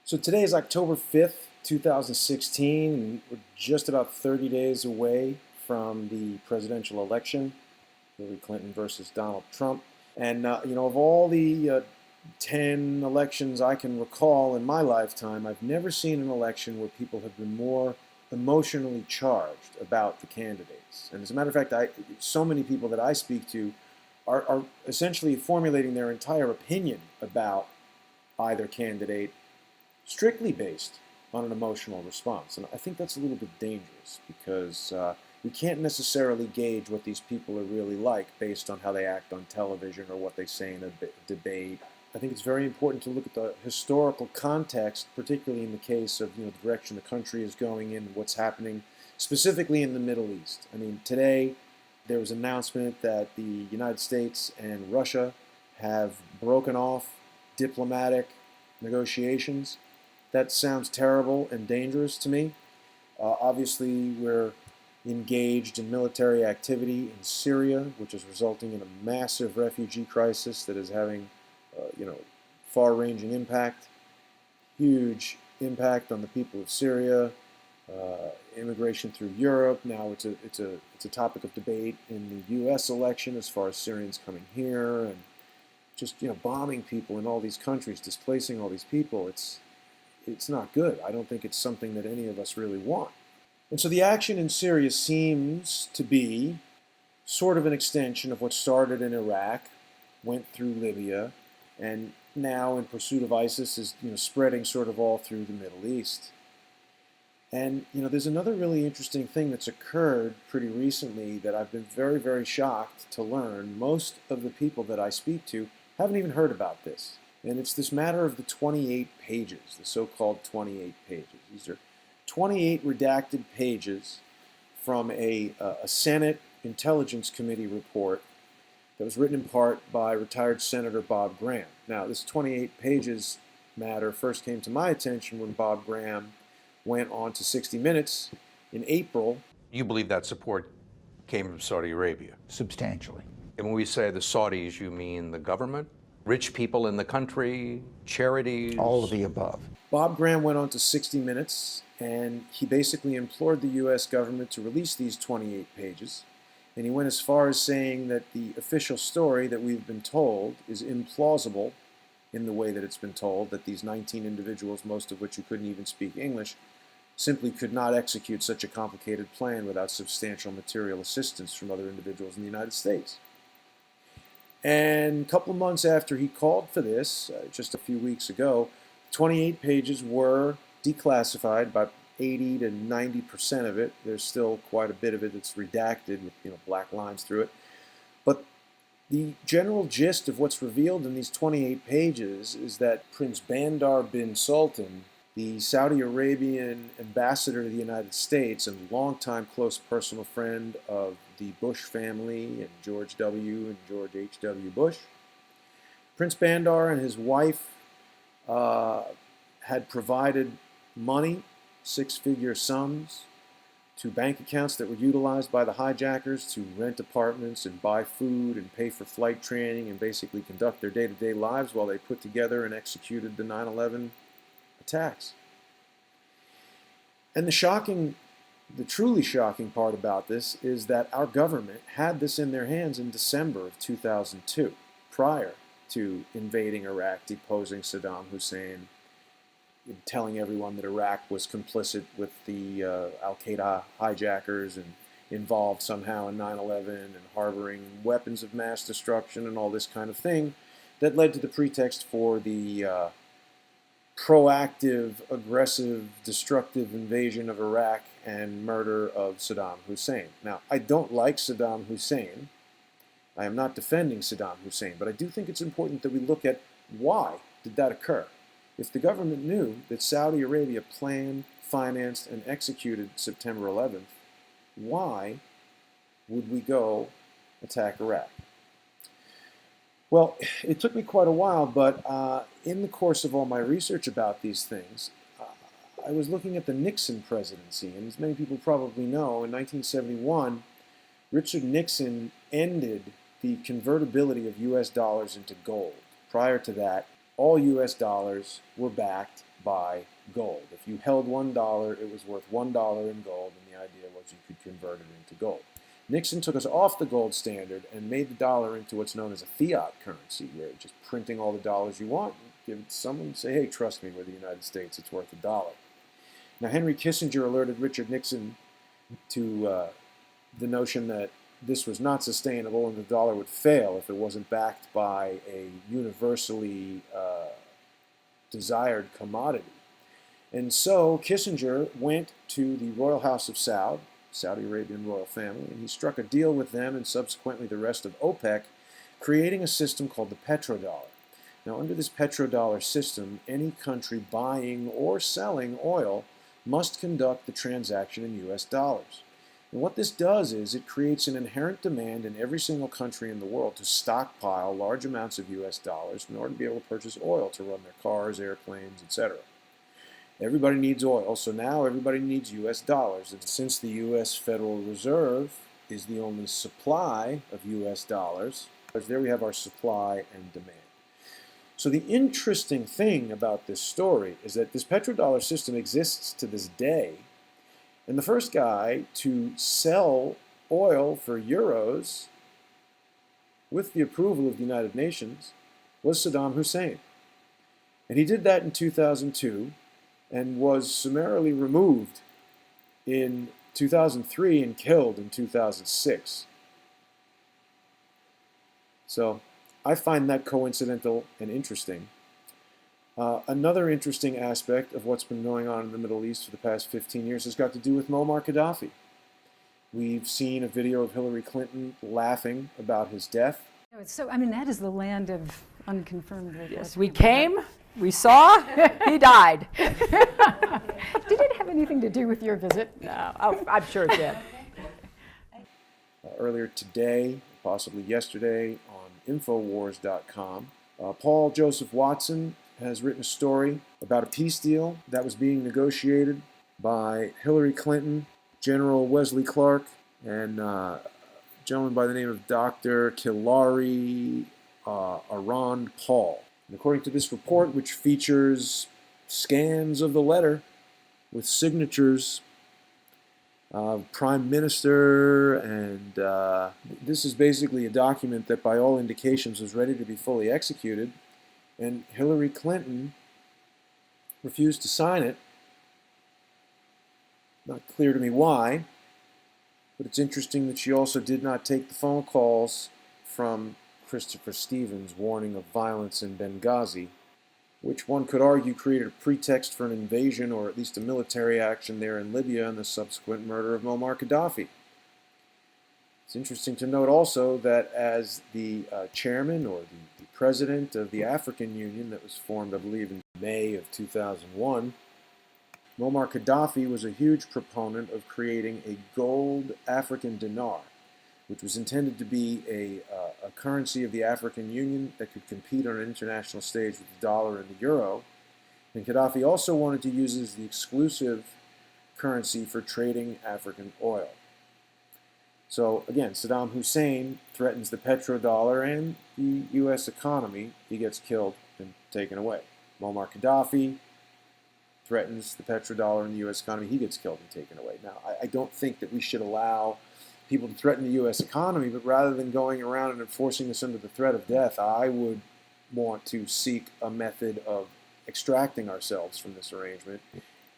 So today is October 5th, 2016, and we're just about 30 days away from the presidential election, Hillary Clinton versus Donald Trump. And, of all the 10 elections I can recall in my lifetime, I've never seen an election where people have been more emotionally charged about the candidates. And as a matter of fact, so many people that I speak to are essentially formulating their entire opinion about either candidate strictly based on an emotional response. And I think that's a little bit dangerous because we can't necessarily gauge what these people are really like based on how they act on television or what they say in a debate. I think it's very important to look at the historical context, particularly in the case of the direction the country is going in and what's happening specifically in the Middle East. I mean, today there was an announcement that the United States and Russia have broken off diplomatic negotiations. That sounds terrible and dangerous to me. Obviously, we're engaged in military activity in Syria, which is resulting in a massive refugee crisis that is having, far-ranging impact, huge impact on the people of Syria, immigration through Europe. Now it's a topic of debate in the U.S. election as far as Syrians coming here and just bombing people in all these countries, displacing all these people. It's not good. I don't think it's something that any of us really want. And so the action in Syria seems to be sort of an extension of what started in Iraq, went through Libya, and now in pursuit of ISIS is spreading sort of all through the Middle East. And there's another really interesting thing that's occurred pretty recently that I've been very, very shocked to learn. Most of the people that I speak to haven't even heard about this. And it's this matter of the 28 pages, the so-called 28 pages. These are 28 redacted pages from a Senate Intelligence Committee report that was written in part by retired Senator Bob Graham. Now, this 28 pages matter first came to my attention when Bob Graham went on to 60 Minutes in April. You believe that support came from Saudi Arabia? Substantially. And when we say the Saudis, you mean the government? Rich people in the country, charities? All of the above. Bob Graham went on to 60 Minutes, and he basically implored the U.S. government to release these 28 pages. And he went as far as saying that the official story that we've been told is implausible in the way that it's been told, that these 19 individuals, most of which who couldn't even speak English, simply could not execute such a complicated plan without substantial material assistance from other individuals in the United States. And a couple of months after he called for this, just a few weeks ago, 28 pages were declassified, about 80 to 90% of it. There's still quite a bit of it that's redacted with black lines through it. But the general gist of what's revealed in these 28 pages is that Prince Bandar Bin Sultan, the Saudi Arabian ambassador to the United States and longtime close personal friend of the Bush family and George W. and George H.W. Bush, Prince Bandar and his wife had provided money, six-figure sums, to bank accounts that were utilized by the hijackers to rent apartments and buy food and pay for flight training and basically conduct their day-to-day lives while they put together and executed the 9/11 attacks. And the truly shocking part about this is that our government had this in their hands in December of 2002, prior to invading Iraq, deposing Saddam Hussein, telling everyone that Iraq was complicit with the al-Qaeda hijackers and involved somehow in 9/11 and harboring weapons of mass destruction and all this kind of thing that led to the pretext for the proactive, aggressive, destructive invasion of Iraq and murder of Saddam Hussein. Now, I don't like Saddam Hussein. I am not defending Saddam Hussein, but I do think it's important that we look at why did that occur. If the government knew that Saudi Arabia planned, financed, and executed September 11th, why would we go attack Iraq? Well, it took me quite a while, but in the course of all my research about these things, I was looking at the Nixon presidency, and as many people probably know, in 1971, Richard Nixon ended the convertibility of U.S. dollars into gold. Prior to that, all U.S. dollars were backed by gold. If you held $1, it was worth $1 in gold, and the idea was you could convert it into gold. Nixon took us off the gold standard and made the dollar into what's known as a fiat currency, where just printing all the dollars you want, give it to someone and say, hey, trust me, we're the United States, it's worth $1. Now, Henry Kissinger alerted Richard Nixon to the notion that this was not sustainable and the dollar would fail if it wasn't backed by a universally desired commodity. And so Kissinger went to the Royal House of Saud, Saudi Arabian royal family, and he struck a deal with them and subsequently the rest of OPEC, creating a system called the petrodollar. Now, under this petrodollar system, any country buying or selling oil must conduct the transaction in US dollars. And what this does is it creates an inherent demand in every single country in the world to stockpile large amounts of US dollars in order to be able to purchase oil to run their cars, airplanes, etc. Everybody needs oil, so now everybody needs US dollars. And since the US Federal Reserve is the only supply of US dollars, there we have our supply and demand. So the interesting thing about this story is that this petrodollar system exists to this day. And the first guy to sell oil for euros with the approval of the United Nations was Saddam Hussein. And he did that in 2002 and was summarily removed in 2003 and killed in 2006. So I find that coincidental and interesting. Another interesting aspect of what's been going on in the Middle East for the past 15 years has got to do with Muammar Gaddafi. We've seen a video of Hillary Clinton laughing about his death. So, I mean, that is the land of unconfirmed reports. Yes, we came, we saw, he died. Did it have anything to do with your visit? No, I'm sure it did. Earlier today, possibly yesterday, on Infowars.com, Paul Joseph Watson has written a story about a peace deal that was being negotiated by Hillary Clinton, General Wesley Clark, and a gentleman by the name of Dr. Kilari Arand Paul. And according to this report, which features scans of the letter with signatures of Prime Minister, and this is basically a document that by all indications was ready to be fully executed, and Hillary Clinton refused to sign it. Not clear to me why, but it's interesting that she also did not take the phone calls from Christopher Stevens warning of violence in Benghazi, which one could argue created a pretext for an invasion or at least a military action there in Libya and the subsequent murder of Muammar Gaddafi. It's interesting to note also that as the chairman or the president of the African Union that was formed, I believe, in May of 2001, Muammar Gaddafi was a huge proponent of creating a gold African dinar, which was intended to be a currency of the African Union that could compete on an international stage with the dollar and the euro. And Gaddafi also wanted to use it as the exclusive currency for trading African oil. So again, Saddam Hussein threatens the petrodollar and the U.S. economy. He gets killed and taken away. Muammar Gaddafi threatens the petrodollar and the U.S. economy. He gets killed and taken away. Now, I don't think that we should allow people to threaten the U.S. economy, but rather than going around and enforcing this under the threat of death, I would want to seek a method of extracting ourselves from this arrangement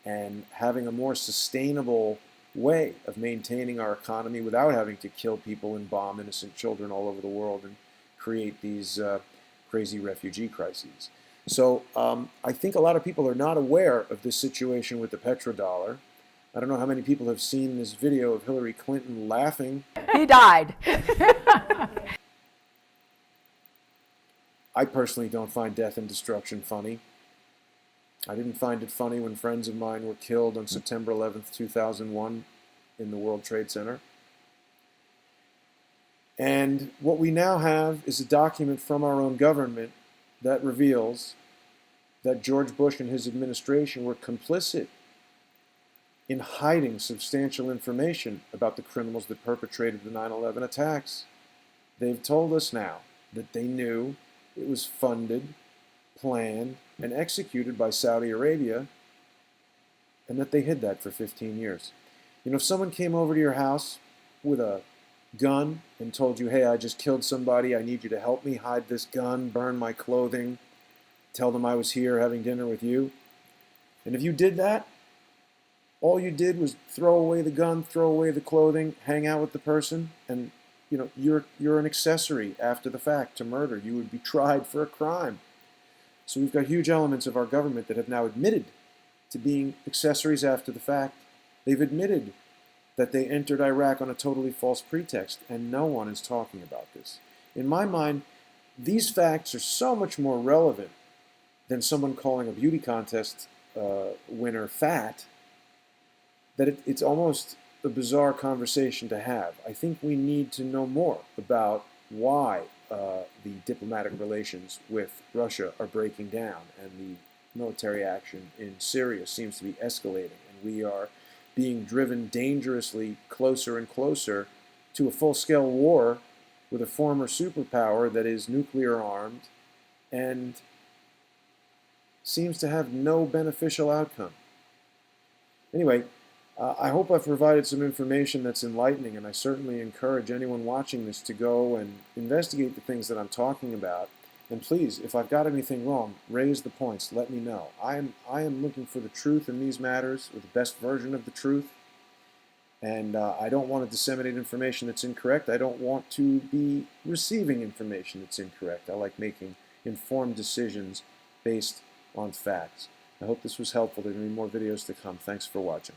and having a more sustainable way of maintaining our economy without having to kill people and bomb innocent children all over the world and create these crazy refugee crises. So I think a lot of people are not aware of this situation with the petrodollar. I don't know how many people have seen this video of Hillary Clinton laughing. He died. I personally don't find death and destruction funny. I didn't find it funny when friends of mine were killed on September 11th, 2001 in the World Trade Center. And what we now have is a document from our own government that reveals that George Bush and his administration were complicit in hiding substantial information about the criminals that perpetrated the 9/11 attacks. They've told us now that they knew it was funded, planned, and executed by Saudi Arabia, and that they hid that for 15 years. You know, if someone came over to your house with a gun and told you, hey, I just killed somebody, I need you to help me hide this gun, burn my clothing, tell them I was here having dinner with you. And if you did that, all you did was throw away the gun, throw away the clothing, hang out with the person, and you know, you're an accessory after the fact to murder. You would be tried for a crime. So we've got huge elements of our government that have now admitted to being accessories after the fact. They've admitted that they entered Iraq on a totally false pretext, and no one is talking about this. In my mind, these facts are so much more relevant than someone calling a beauty contest winner fat that it's almost a bizarre conversation to have. I think we need to know more about why the diplomatic relations with Russia are breaking down and the military action in Syria seems to be escalating, and we are being driven dangerously closer and closer to a full-scale war with a former superpower that is nuclear armed and seems to have no beneficial outcome. Anyway, I hope I've provided some information that's enlightening, and I certainly encourage anyone watching this to go and investigate the things that I'm talking about. And please, if I've got anything wrong, raise the points. Let me know. I am looking for the truth in these matters, or the best version of the truth. And I don't want to disseminate information that's incorrect. I don't want to be receiving information that's incorrect. I like making informed decisions based on facts. I hope this was helpful. There are going to be more videos to come. Thanks for watching.